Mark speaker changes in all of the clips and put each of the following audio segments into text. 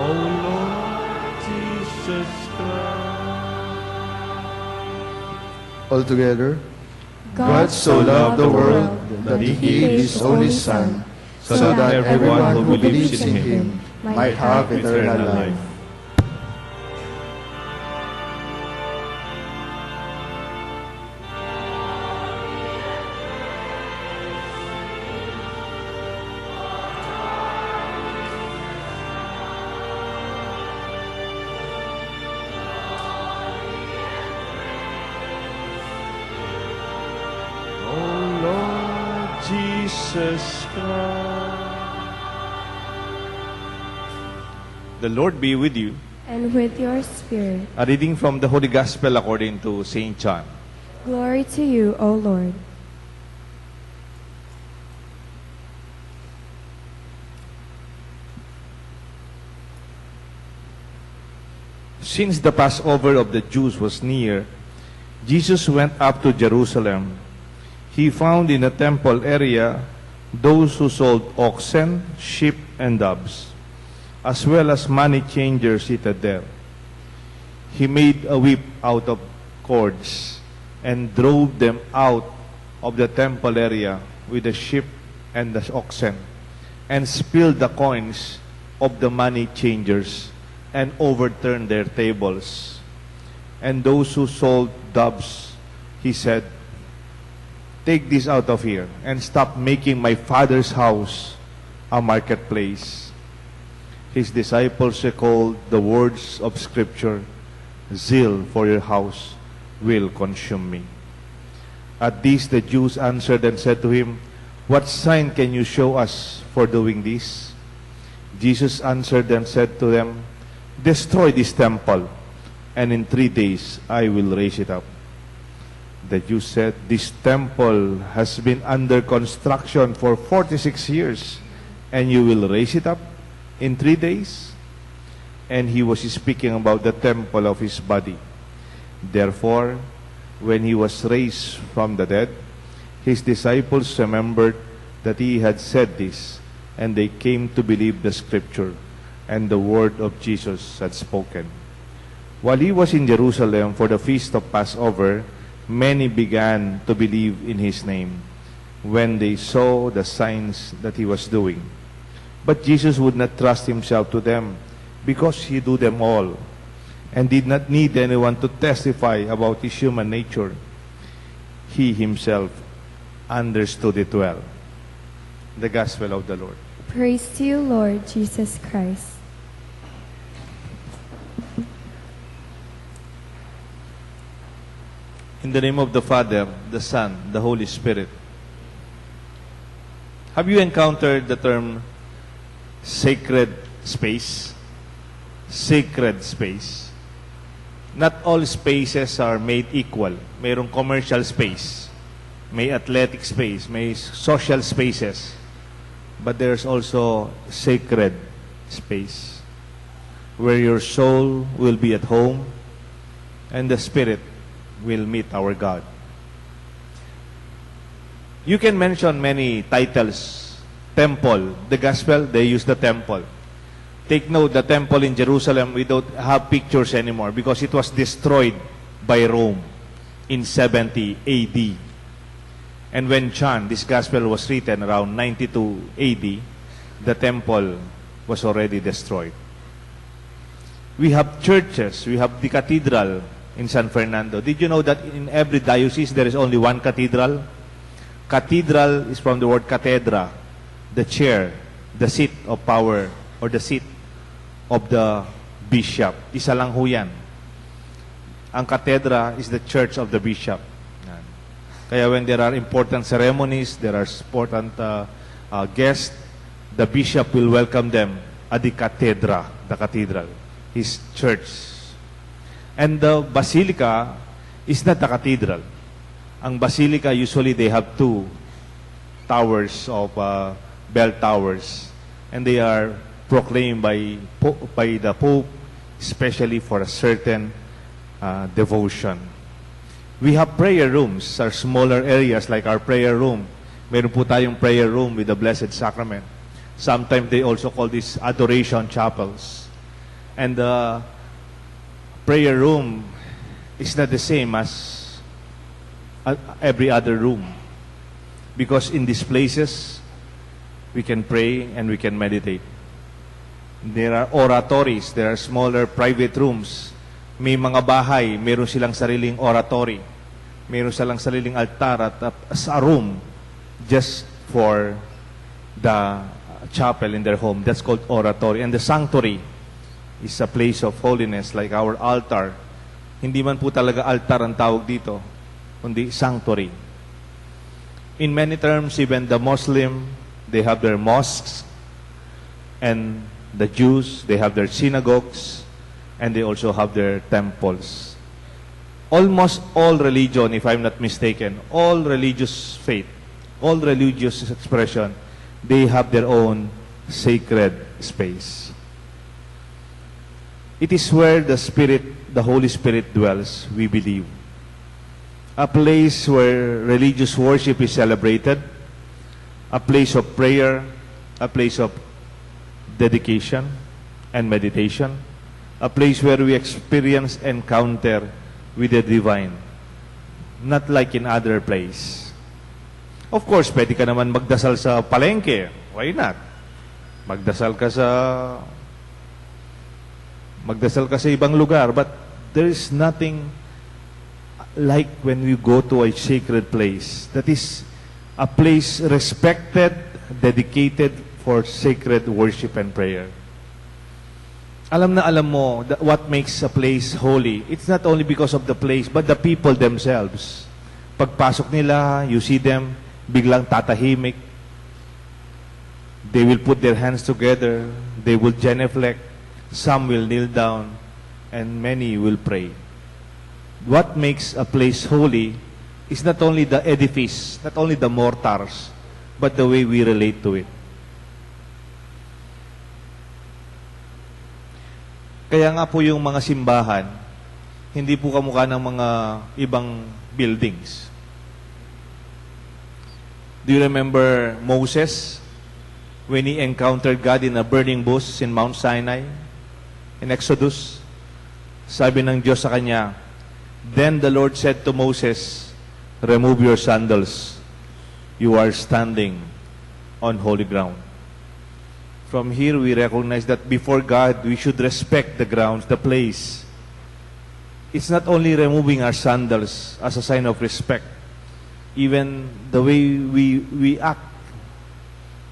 Speaker 1: O Lord Jesus Christ.
Speaker 2: Altogether, God so loved the world that He gave His only Son, so that everyone who believes in Him might have eternal life.
Speaker 1: O Lord Jesus Christ.
Speaker 3: The Lord be with you.
Speaker 4: And with your spirit.
Speaker 3: A reading from the Holy Gospel according to St. John.
Speaker 4: Glory to you, O Lord.
Speaker 3: Since the Passover of the Jews was near, Jesus went up to Jerusalem. He found in the temple area those who sold oxen, sheep, and doves, as well as money changers seated there. He made a whip out of cords and drove them out of the temple area with the sheep and the oxen, and spilled the coins of the money changers and overturned their tables. And those who sold doves, he said, "Take this out of here and stop making my Father's house a marketplace." His disciples recalled the words of Scripture, "Zeal for your house will consume me." At this the Jews answered and said to him, "What sign can you show us for doing this?" Jesus answered and said to them, "Destroy this temple, and in 3 days I will raise it up." The Jews said, "This temple has been under construction for 46 years, and you will raise it up in 3 days?" And he was speaking about the temple of his body. Therefore, when he was raised from the dead, his disciples remembered that he had said this, and they came to believe the Scripture and the word of Jesus had spoken. While he was in Jerusalem for the feast of Passover, many began to believe in his name when they saw the signs that he was doing. But Jesus would not trust himself to them because he knew them all and did not need anyone to testify about his human nature. He himself understood it well. The Gospel of the Lord.
Speaker 4: Praise to you, Lord Jesus Christ.
Speaker 3: In the name of the Father, the Son, the Holy Spirit. Have you encountered the term sacred space? Sacred space. Not all spaces are made equal. Mayroong commercial space, may athletic space, may social spaces, but there's also sacred space where your soul will be at home and the spirit will meet our God. You can mention many titles. Temple, the gospel, they use the temple. Take note, the temple in Jerusalem, we don't have pictures anymore because it was destroyed by Rome in 70 AD. And when John, this gospel was written around 92 AD, the temple was already destroyed. We have churches, we have the cathedral in San Fernando. Did you know that in every diocese there is only one cathedral? Cathedral is from the word cathedra, the chair, the seat of power, or the seat of the bishop. Isa lang ho yan. Ang cathedra is the church of the bishop. Yan. Kaya when there are important ceremonies, there are important guests, the bishop will welcome them at the cathedra, the cathedral, his church. And the basilica is not the cathedral. Ang basilica, usually they have two towers of bell towers, and they are proclaimed by the Pope, especially for a certain devotion. We have prayer rooms, our smaller areas like our prayer room. Meron po tayong prayer room with the Blessed Sacrament. Sometimes they also call this adoration chapels. And the prayer room is not the same as every other room. Because in these places, we can pray and we can meditate. There are oratories, there are smaller private rooms. May mga bahay, meron silang sariling oratory. Meron silang sariling altar at a room just for the chapel in their home. That's called oratory. And the sanctuary is a place of holiness like our altar. Hindi man po talaga altar ang tawag dito, kundi sanctuary. In many terms, even the Muslim, they have their mosques, and the Jews, they have their synagogues, and they also have their temples. Almost all religion, if I'm not mistaken, all religious faith, all religious expression, they have their own sacred space. It is where the Spirit, the Holy Spirit dwells, we believe. A place where religious worship is celebrated, a place of prayer, a place of dedication and meditation, a place where we experience encounter with the divine, not like in other place. Of course, pwede ka naman magdasal sa palengke. Why not? Magdasal ka sa ibang lugar, but there is nothing like when we go to a sacred place. That is a place respected, dedicated for sacred worship and prayer. Alam mo what makes a place holy. It's not only because of the place, but the people themselves. Pagpasok nila, you see them, biglang tatahimik. They will put their hands together. They will genuflect. Some will kneel down. And many will pray. What makes a place holy is not only the edifice, not only the mortars, but the way we relate to it. Kaya nga po yung mga simbahan, hindi po kamukha ng mga ibang buildings. Do you remember Moses when he encountered God in a burning bush in Mount Sinai? In Exodus, sabi ng Diyos sa kanya, "Then the Lord said to Moses, remove your sandals. You are standing on holy ground." From here, we recognize that before God, we should respect the grounds, the place. It's not only removing our sandals as a sign of respect. Even the way we act,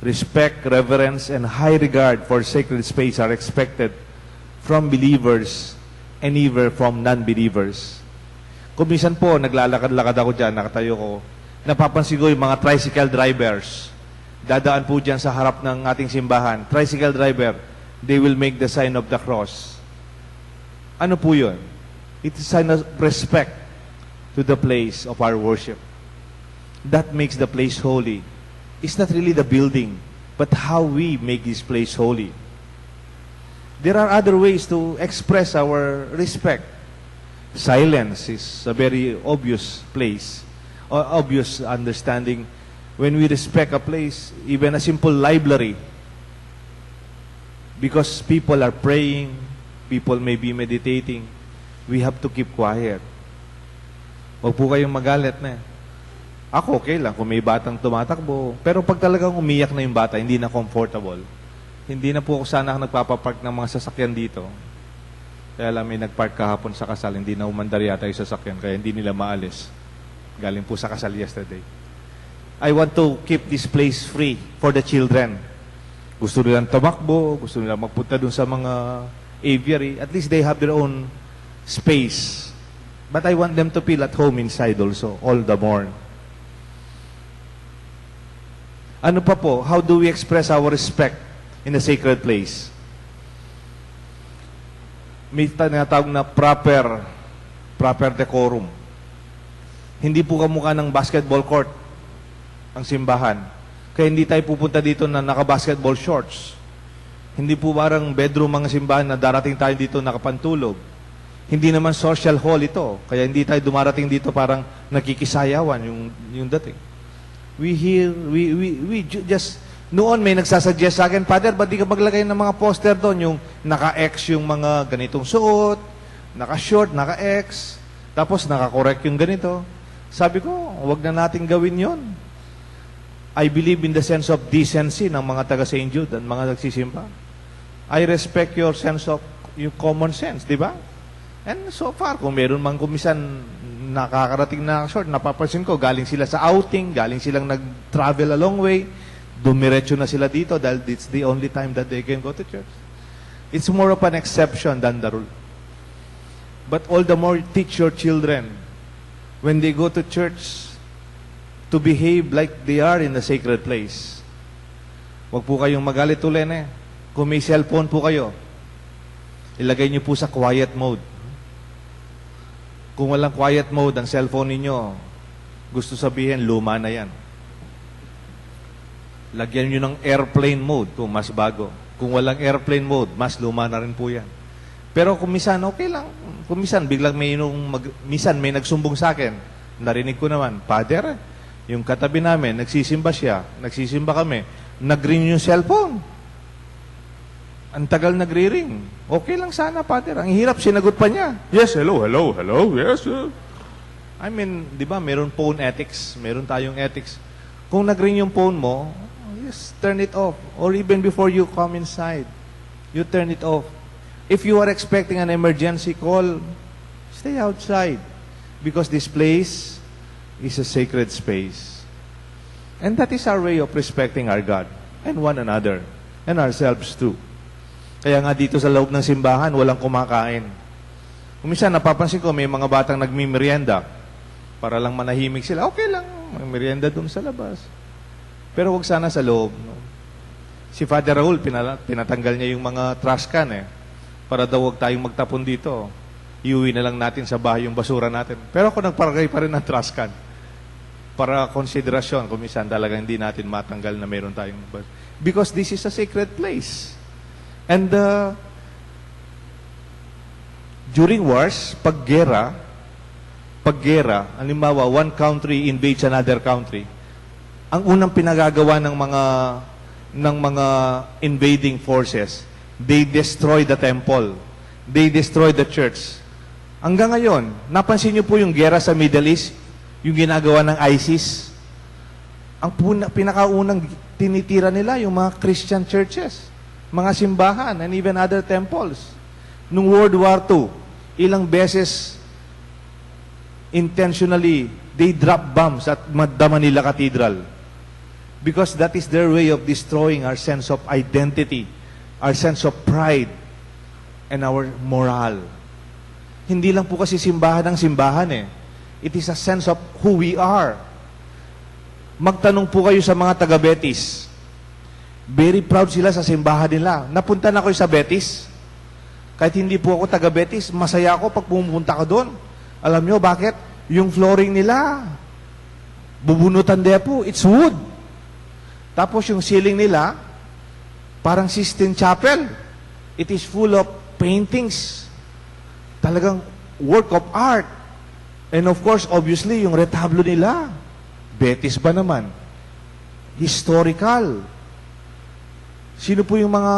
Speaker 3: respect, reverence, and high regard for sacred space are expected from believers and even from non-believers. Kung minsan po, naglalakad-lakad ako dyan, nakatayo ko, napapansin ko yung mga tricycle drivers. Dadaan po dyan sa harap ng ating simbahan. Tricycle driver, they will make the sign of the cross. Ano po yun? It is a sign of respect to the place of our worship. That makes the place holy. It's not really the building, but how we make this place holy. There are other ways to express our respect. Silence is a very obvious place, or obvious understanding. When we respect a place, even a simple library, because people are praying, people may be meditating, we have to keep quiet. Huwag po kayong magalit na. Ako, okay lang kung may batang tumatakbo. Pero pag talagang umiyak na yung bata, hindi na comfortable. Hindi na po ako sana nagpapapark ng mga sasakyan dito. Kaya lang may nagpark kahapon sa kasal, hindi na umandar yata yung sasakyan, kaya hindi nila maalis. Galing po sa kasal yesterday. I want to keep this place free for the children. Gusto nilang tumakbo, gusto nilang magpunta dun sa mga aviary. At least they have their own space. But I want them to feel at home inside also, all the more. Ano pa po? How do we express our respect in a sacred place? May tinatawag na proper decorum. Hindi po kamukha ng basketball court ang simbahan. Kaya hindi tayo pupunta dito na naka-basketball shorts. Hindi po parang bedroom mga simbahan na darating tayo dito nakapantulog. Hindi naman social hall ito. Kaya hindi tayo dumarating dito parang nakikisayawan yung dating. We just Noon may nagsasuggest sa akin, Father, ba't di ka maglagay ng mga poster doon? Yung naka-X yung mga ganitong suot, naka-short, naka-X, tapos naka-correct yung ganito. Sabi ko, wag na natin gawin yon. I believe in the sense of decency ng mga taga St. Jude at mga nagsisimba. I respect your sense of yung common sense, di ba? And so far, kung meron man kumisan nakakarating na short, napapansin ko, galing sila sa outing, galing silang nag-travel a long way, dumiretso na sila dito dahil it's the only time that they can go to church. It's more of an exception than the rule. But all the more teach your children when they go to church to behave like they are in the sacred place. Huwag po kayong magalit ulit eh. Kung may cellphone po kayo, ilagay niyo po sa quiet mode. Kung walang quiet mode ang cellphone ninyo, gusto sabihin, luma na yan. Lagyan nyo ng airplane mode kung mas bago. Kung walang airplane mode, mas luma na rin po yan. Pero kung minsan, okay lang. Kung minsan, biglang minsan may nagsumbong sa akin. Narinig ko naman, Father, yung katabi namin, nagsisimba siya, nagsisimba kami, nag-ring yung cellphone. Ang tagal nagre-ring. Okay lang sana, Father. Ang hirap, sinagot pa niya. Yes, hello, yes. I mean, di ba, meron phone ethics. Meron tayong ethics. Kung nag-ring yung phone mo, just turn it off. Or even before you come inside, you turn it off. If you are expecting an emergency call, stay outside. Because this place is a sacred space. And that is our way of respecting our God and one another and ourselves too. Kaya nga dito sa loob ng simbahan, walang kumakain. Minsan, napapansin ko, may mga batang nagmimerienda para lang manahimik sila. Okay lang, may merienda doon sa labas. Pero wag sana sa loob. No? Si Father Raul, pinatanggal niya yung mga trash can para daw wag tayong magtapon dito. Iuwi na lang natin sa bahay yung basura natin. Pero ako nagparagay pa rin ng trash can. Para konsiderasyon, kung minsan talaga hindi natin matanggal na meron tayong basura. Because this is a sacred place. And during wars, paggera, halimbawa, one country invades another country, ang unang pinagagawa ng mga invading forces, they destroy the temple. They destroy the church. Hanggang ngayon, napansin niyo po yung gera sa Middle East, yung ginagawa ng ISIS. Ang pinakaunang tinitira nila yung mga Christian churches, mga simbahan, and even other temples. Nung World War II, ilang beses intentionally, they drop bombs at Manila Cathedral. Because that is their way of destroying our sense of identity, our sense of pride, and our moral. Hindi lang po kasi simbahan ang simbahan It is a sense of who we are. Magtanong po kayo sa mga taga-Betis. Very proud sila sa simbahan nila. Napunta na kayo sa Betis. Kahit hindi po ako taga-Betis, masaya ako pag pumunta ka doon. Alam nyo bakit? Yung flooring nila, bubunutan po, it's wood. Tapos yung ceiling nila, parang Sistine Chapel. It is full of paintings. Talagang work of art. And of course, obviously, yung retablo nila, Betis ba naman? Historical. Sino po yung mga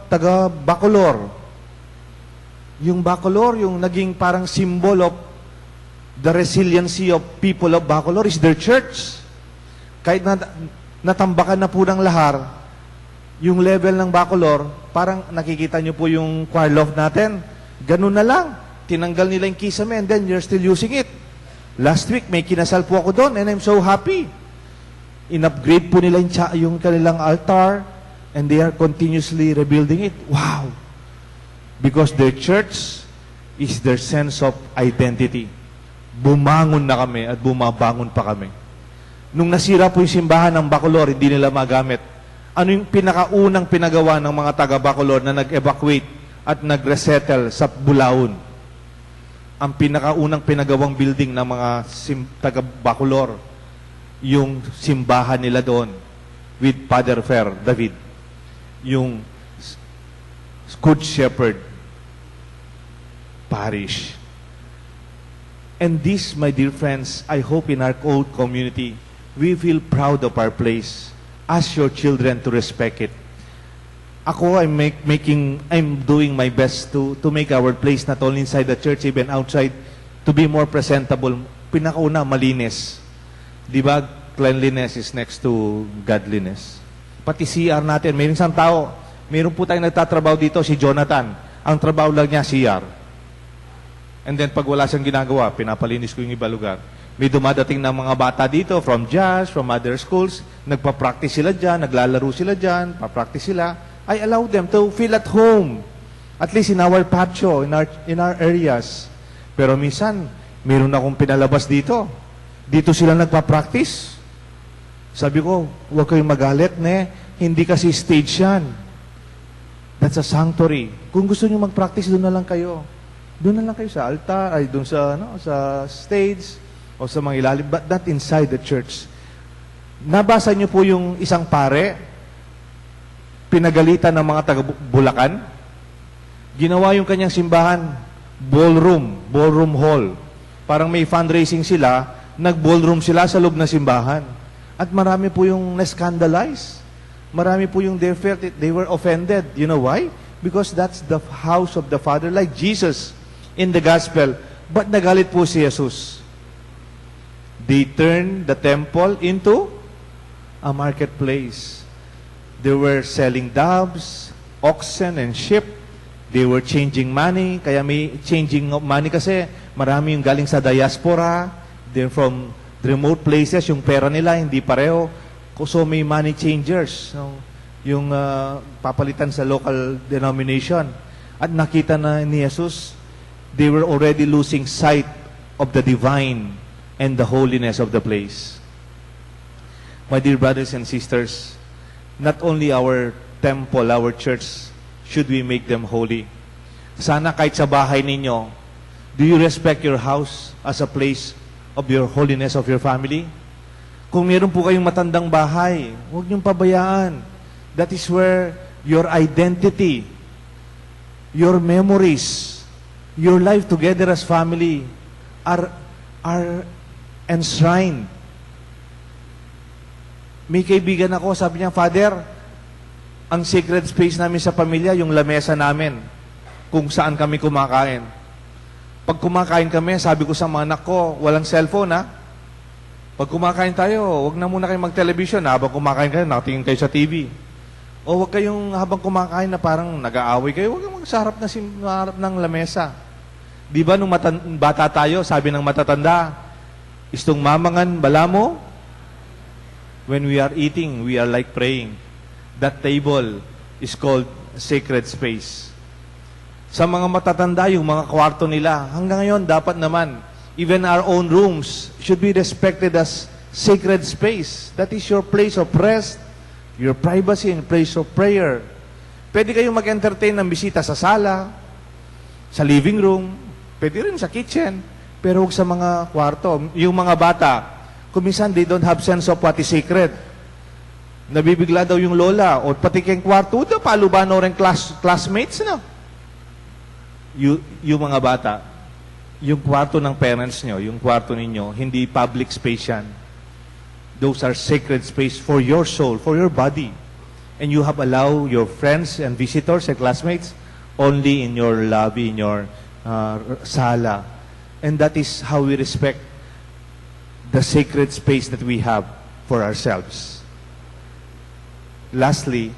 Speaker 3: taga Bacolor? Yung Bacolor, yung naging parang symbol of the resiliency of people of Bacolor is their church. Kahit natambakan na po ng lahar, yung level ng Bacolor, parang nakikita nyo po yung choir loft natin. Ganun na lang. Tinanggal nila yung kisame and then you're still using it. Last week, may kinasal po ako doon and I'm so happy. In-upgrade po nila yung kanilang altar and they are continuously rebuilding it. Wow! Because their church is their sense of identity. Bumangon na kami at bumabangon pa kami. Nung nasira po yung simbahan ng Bacolor, hindi nila magamit. Ano yung pinakaunang pinagawa ng mga taga-Bacolor na nag-evacuate at nag-resettle sa Bulaon? Ang pinakaunang pinagawang building ng mga taga-Bacolor, yung simbahan nila doon with Father Fer, David. Yung Good Shepherd Parish. And this, my dear friends, I hope in our old community, we feel proud of our place. Ask your children to respect it. Ako, I'm doing my best to make our place not only inside the church, even outside, to be more presentable. Pinakauna, malinis. Di ba? Cleanliness is next to godliness. Pati CR natin, mayroong isang tao, mayroon po tayong nagtatrabaho dito, si Jonathan. Ang trabaho lang niya, CR. And then pag wala siyang ginagawa, pinapalinis ko yung iba lugar. May dumadating na mga bata dito from JAS, from other schools, nagpa-practice sila dyan, naglalaro sila dyan, pa-practice sila. I allow them to feel at home. At least in our patio, in our areas. Pero minsan, meron akong pinalabas dito. Dito sila nagpa-practice. Sabi ko, huwag kayong magalit, hindi kasi stage yan. That's a sanctuary. Kung gusto niyo mag-practice, doon na lang kayo. Doon na lang kayo sa altar, ay doon sa, sa stage, o sa mga ilalim, but not inside the church. Nabasa niyo po yung isang pare, pinagalitan ng mga taga-Bulacan, ginawa yung kanyang simbahan, ballroom hall. Parang may fundraising sila, nag-ballroom sila sa loob ng simbahan. At marami po yung na-scandalize. Marami po yung they were offended. You know why? Because that's the house of the Father, like Jesus in the gospel. But nagalit po si Jesus. They turned the temple into a marketplace. They were selling doves, oxen, and sheep. They were changing money. Kaya may changing of money kasi marami yung galing sa diaspora. They're from remote places. Yung pera nila hindi pareho. So may money changers. No? Yung papalitan sa local denomination. At nakita na ni Jesus, they were already losing sight of the divine and the holiness of the place. My dear brothers and sisters, not only our temple, our church, should we make them holy. Sana kahit sa bahay ninyo, do you respect your house as a place of your holiness of your family? Kung meron po kayong matandang bahay, huwag niyong pabayaan. That is where your identity, your memories, your life together as family are enshrined. May kaibigan ako, sabi niya, Father, ang sacred space namin sa pamilya, yung lamesa namin, kung saan kami kumakain. Pag kumakain kami, sabi ko sa mga anak ko, walang cellphone ha. Pag kumakain tayo, wag na muna kayong mag-television. Habang kumakain kayo, nakatingin kayo sa TV. O wag kayong habang kumakain na parang nag-aaway kayo, wag kayong magsaharap na harap ng lamesa. Di ba nung bata tayo, sabi ng matatanda, istong mamangan bala mo, when we are eating, we are like praying. That table is called sacred space. Sa mga matatanda, yung mga kwarto nila, hanggang ngayon, dapat naman, even our own rooms should be respected as sacred space. That is your place of rest, your privacy, and place of prayer. Pwede kayong mag-entertain ng bisita sa sala, sa living room, pwede rin sa kitchen, pero huwag sa mga kwarto. Yung mga bata, kuminsan they don't have sense of what is sacred. Nabibigla daw yung lola, o pati kayong kwarto, palubano rin classmates na. Yung mga bata, yung kwarto ng parents nyo, yung kwarto ninyo, hindi public space yan. Those are sacred space for your soul, for your body. And you have allowed your friends and visitors and classmates only in your lobby, in your sala. And that is how we respect the sacred space that we have for ourselves. Lastly,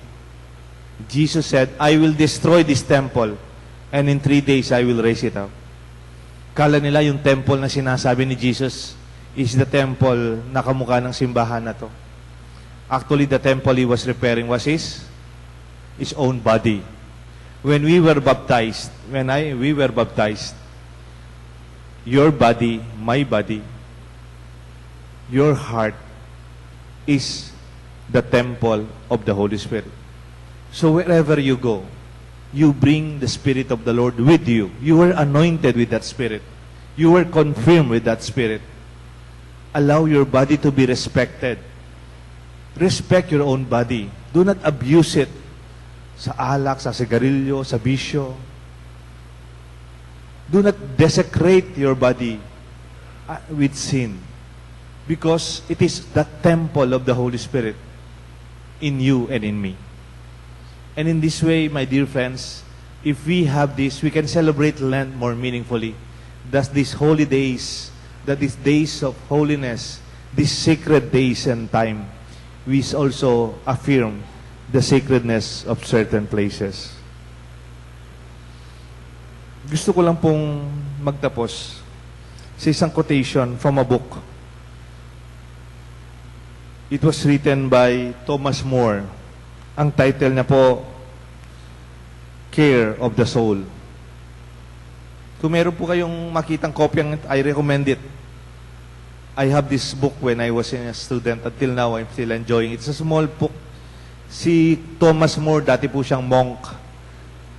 Speaker 3: Jesus said, I will destroy this temple, and in 3 days I will raise it up. Kala nila yung temple na sinasabi ni Jesus is the temple na kamukha ng simbahan na to. Actually, the temple he was repairing was his own body. When we were baptized, we were baptized, your body, my body, your heart is the temple of the Holy Spirit. So wherever you go, you bring the Spirit of the Lord with you. You were anointed with that Spirit. You were confirmed with that Spirit. Allow your body to be respected. Respect your own body. Do not abuse it sa alak, sa sigarilyo, sa bisyo. Do not desecrate your body with sin, because it is the temple of the Holy Spirit. in you and in me. And in this way, my dear friends, if we have this, we can celebrate Lent more meaningfully. Thus, these holy days, that these days of holiness, these sacred days and time, we also affirm the sacredness of certain places. Gusto ko lang pong magtapos sa isang quotation from a book. It was written by Thomas More. Ang title niya po, Care of the Soul. Kung meron po kayong makitang kopyang, I recommend it. I have this book when I was a student. Until now, I'm still enjoying it. It's a small book. Si Thomas More, dati po siyang monk.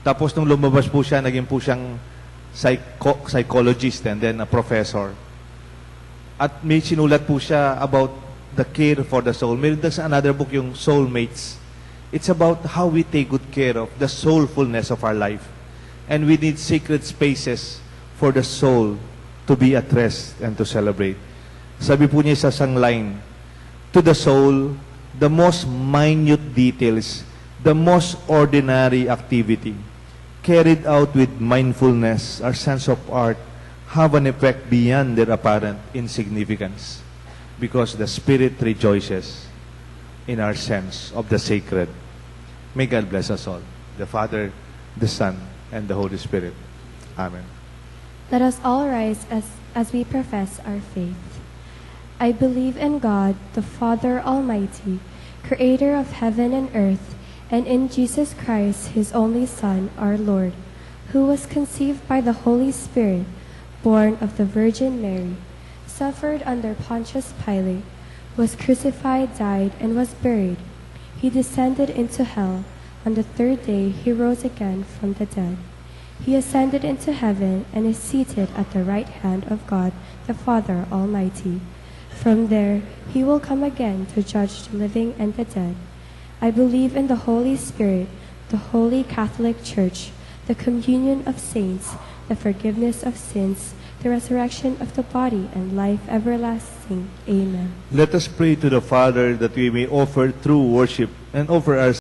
Speaker 3: Tapos nung lumabas po siya, naging po siyang psychologist and then a professor. At may sinulat po siya about the care for the soul. Meron din sa another book yung Soulmates. It's about how we take good care of the soulfulness of our life. And we need sacred spaces for the soul to be at rest and to celebrate. Sabi po niya sa isang line, to the soul, the most minute details, the most ordinary activity, carried out with mindfulness or sense of art, have an effect beyond their apparent insignificance, because the Spirit rejoices in our sense of the sacred. May God bless us all, the Father, the Son, and the Holy Spirit. Amen.
Speaker 4: Let us all rise as we profess our faith. I believe in God, the Father Almighty, creator of heaven and earth, and in Jesus Christ, his only Son, our Lord, who was conceived by the Holy Spirit, born of the Virgin Mary, suffered under Pontius Pilate, was crucified, died, and was buried. He descended into hell. On the third day he rose again from the dead. He ascended into heaven and is seated at the right hand of God, the Father Almighty. From there he will come again to judge the living and the dead. I believe in the Holy Spirit, the Holy Catholic Church, the communion of saints, the forgiveness of sins, the resurrection of the body, and life everlasting. Amen.
Speaker 3: Let us pray to the Father that we may offer true worship and offer our